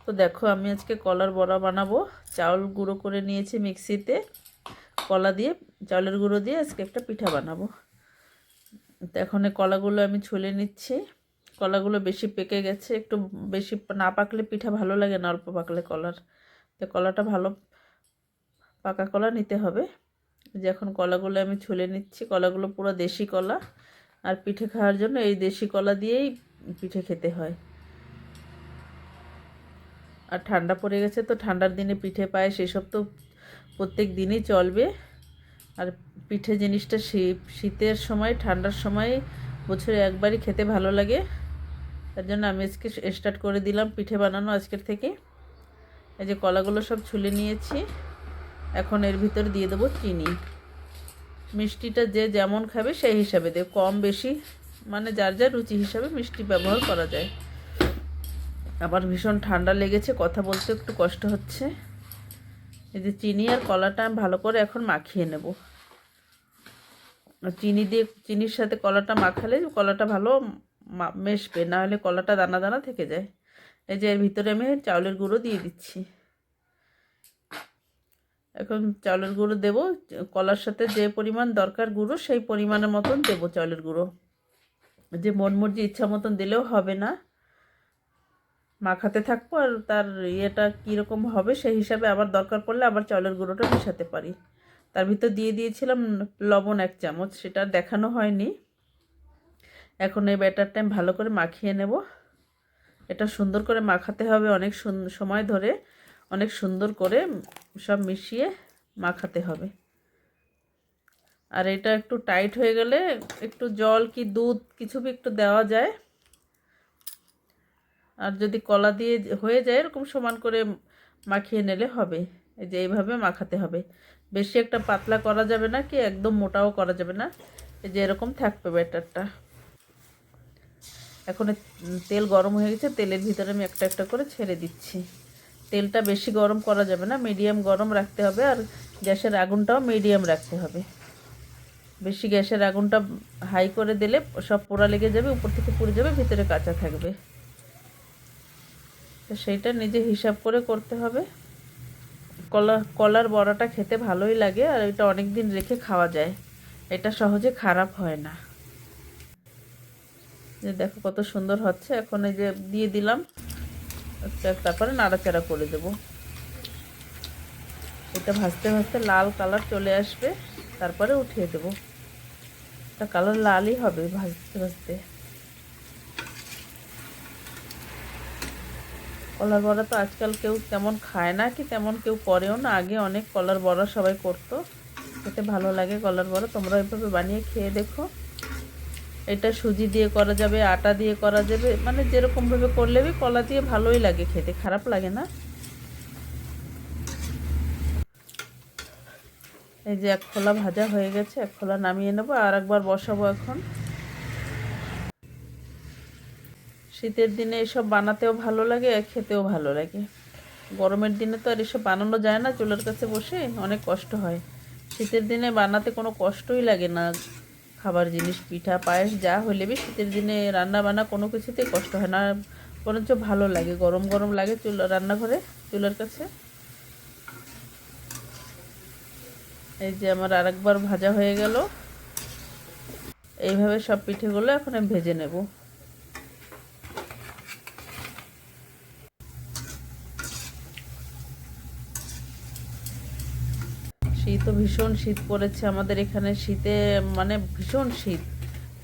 তো দেখো আমি আজকে কলার বড়া বানাবো। চাউল গুঁড়ো করে নিয়েছি মিক্সিতে, কলা দিয়ে চাউলের গুঁড়ো দিয়ে আজকে একটা পিঠা বানাবো। তো এখন এই কলাগুলো আমি ছুলে নিচ্ছি। কলাগুলো বেশি পেকে গেছে, একটু বেশি না পাকলে পিঠা ভালো লাগে না, অল্প পাকলে কলার। তো কলাটা ভালো পাকা কলা নিতে হবে। যে এখন কলাগুলো আমি ছুলে নিচ্ছি। কলাগুলো পুরো দেশি কলা, আর পিঠে খাওয়ার জন্য এই দেশি কলা দিয়েই পিঠে খেতে হয়। আর ঠান্ডা পড়ে গেছে, তো ঠান্ডার দিনে পিঠে পায়েস এসব তো প্রত্যেক দিনই চলবে। আর পিঠে জিনিসটা শীতের সময় ঠান্ডার সময় বছরে একবারই খেতে ভালো লাগে। তার জন্য আমি আজকে স্টার্ট করে দিলাম পিঠে বানানো আজকের থেকে। এই যে কলাগুলো সব ছুলে নিয়েছি। এখন এর ভিতরে দিয়ে দেবো চিনি। মিষ্টিটা যে যেমন খাবে সেই হিসাবে দেব, কম বেশি মানে যার যার রুচি হিসাবে মিষ্টি ব্যবহার করা যায়। আবার ভীষণ ঠান্ডা লেগেছে, কথা বলতে একটু কষ্ট হচ্ছে। এই যে চিনি আর কলাটা আমি ভালো করে এখন মাখিয়ে নেব। চিনি দিয়ে চিনির সাথে কলাটা মাখালে কলাটা ভালো মেশবে, না হলে কলাটা দানা দানা থেকে যায়। এই যে এর ভিতরে আমি চাউলের গুঁড়ো দিয়ে দিচ্ছি। এখন চাউলের গুঁড়ো দেব, কলার সাথে যে পরিমাণ দরকার গুঁড়ো সেই পরিমাণের মতন দেব চাউলের গুঁড়ো। যে মন মর্জি ইচ্ছা মতন দিলেও হবে না, মাখাতে থাকবো আর তার ইয়েটা কীরকম হবে সেই হিসাবে আবার দরকার পড়লে আবার চাউলের গুঁড়োটা মেশাতে পারি। তার ভিতর দিয়ে দিয়েছিলাম লবণ 1 চামচ, সেটা দেখানো হয়নি। এখন এই ব্যাটারটা আমি ভালো করে মাখিয়ে নেব। এটা সুন্দর করে মাখাতে হবে, অনেক সময় ধরে অনেক সুন্দর করে সব মিশিয়ে মাখাতে হবে। আর এটা একটু টাইট হয়ে গেলে একটু জল কি দুধ কিছু একটু দেওয়া যায়। আর যদি কলা দিয়ে হয়ে যায় এরকম সমান করে মাখিয়ে নিলে হবে। এই যে এইভাবে মাখাতে হবে, বেশি একটা পাতলা করা যাবে না কি একদম মোটাও করা যাবে না। এই যে এরকম থাকবে ব্যাটারটা। এখন তেল গরম হয়ে গেছে, তেলের ভিতরে আমি একটা একটা করে ছেড়ে দিচ্ছি। তেলটা বেশি গরম করা যাবে না, মিডিয়াম গরম রাখতে হবে। আর গ্যাসের আগুনটাও মিডিয়াম রাখতে হবে। বেশি গ্যাসের আগুনটা হাই করে দিলে সব পোড়া লেগে যাবে, উপর থেকে পুড়ে যাবে, ভিতরে কাঁচা থাকবে। তো সেইটা নিজে হিসাব করে করতে হবে। কলার বড়াটা খেতে ভালোই লাগে, আর এটা অনেক দিন রেখে খাওয়া যায়, এটা সহজে খারাপ হয় না। যে দেখো কত সুন্দর হচ্ছে। এখন এই যে দিয়ে দিলাম, তারপরে নাড়াচাড়া করে দেব। এটা ভাজতে ভাজতে লাল কালার চলে আসবে, তারপরে উঠিয়ে দেব। এটা কালার লালই হবে ভাজতে ভাজতে। কলার বড়া তো আজকাল কেউ তেমন খায় না, কি তেমন কেউ করেও না। আগে অনেক কলার বড়া সবাই করতো, খেতে ভালো লাগে কলার বড়া। তোমরা এভাবে বানিয়ে খেয়ে দেখো। এটা সুজি দিয়ে করা যাবে, আটা দিয়ে করা যাবে, মানে যেরকমভাবে করলে কলা দিয়ে ভালোই লাগে খেতে, খারাপ লাগে না। এই যে 1 খোলা ভাজা হয়ে গেছে, 1 খোলা নামিয়ে নেবো, আর একবার বসাবো। এখন শীতের দিনে এসব বানাতেও ভালো লাগে আর খেতেও ভালো লাগে। গরমের দিনে তো আর এসব বানানো যায় না, চুলার কাছে বসে অনেক কষ্ট হয়। শীতের দিনে বানাতে কোনো কষ্টই লাগে না। খাবার জিনিস পিঠা পায়েস যা হলে শীতের দিনে রান্না বান্না কোনো কিছুতেই কষ্ট হয় না, বরঞ্চ ভালো লাগে। গরম গরম লাগে রান্নাঘরে চুলার কাছে। এই যে আমার আরেকবার ভাজা হয়ে গেল। এইভাবে সব পিঠেগুলো এখন আমি ভেজে নেব। শীতও ভীষণ শীত পড়েছে আমাদের এখানে। শীতে মানে ভীষণ শীত,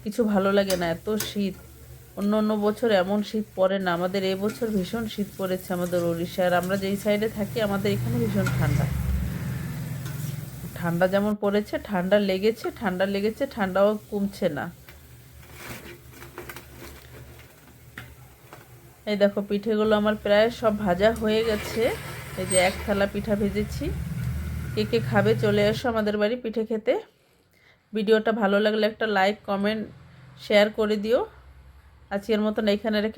কিছু ভালো লাগে না, এত শীত। অন্য অন্য বছর এমন শীত পড়ে না, আমাদের এবছর ভীষণ শীত পড়েছে আমাদের উড়িষ্যার। আমরা যেই সাইডে থাকি আমাদের এখানে ভীষণ ঠান্ডা। ঠান্ডা যেমন পড়েছে, ঠান্ডা লেগেছে, ঠান্ডাও কমছে না। এই দেখো পিঠেগুলো আমার প্রায় সব ভাজা হয়ে গেছে। এই যে 1 থালা পিঠা ভেজেছি। কে কে খাবে চলে এসো আমাদের বাড়ি পিঠে খেতে। ভিডিওটা ভালো লাগলে একটা লাইক কমেন্ট শেয়ার করে দিও। আজকের মতন এইখানে রেখে